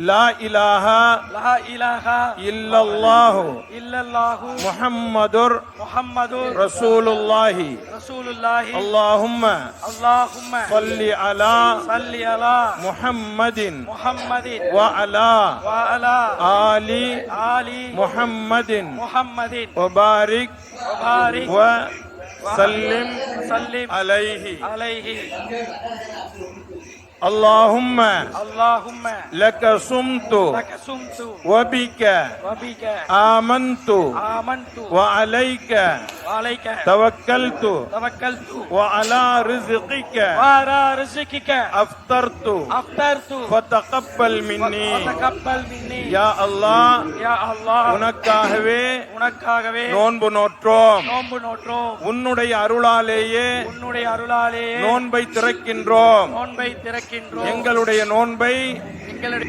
லா இலாஹா லா இலாஹா இல்லல்லாஹு இல்லல்லாஹு முஹம்மதுர் முஹம்மதுர் ரசூலுல்லாஹி ரசூலுல்லாஹி அல்லாஹும்ம அல்லாஹும்ம ஸல்லி அலா ஸல்லி அலா முஹம்மதின் முஹம்மதின் வ அலா வஅலா ஆலி ஆலி முஹம்மதின் முஹம்மதின் வபாரிக் வபாரிக் வ சல்லிம் சல்லிம் அலைஹி அலைஹி اللهم اللهم لك صمت لك صمت وبك وبك آمنت آمنت وعليك وعليك توكلت توكلت وعلى رزقك وعلى رزقك أفطرت أفطرت فتقبل مني وتقبل مني يا الله يا الله உனக்காகவே உனக்காகவே நோன்பு நோற்றோம். நோன்பு நோற்றோம். உன்னுடைய அருளாலேயே உன்னுடைய அருளாலே நோன்பை திறக்கின்றோம். நோன்பை திறக்கின்றோம். எங்களுடைய நோன்பை எங்களுடைய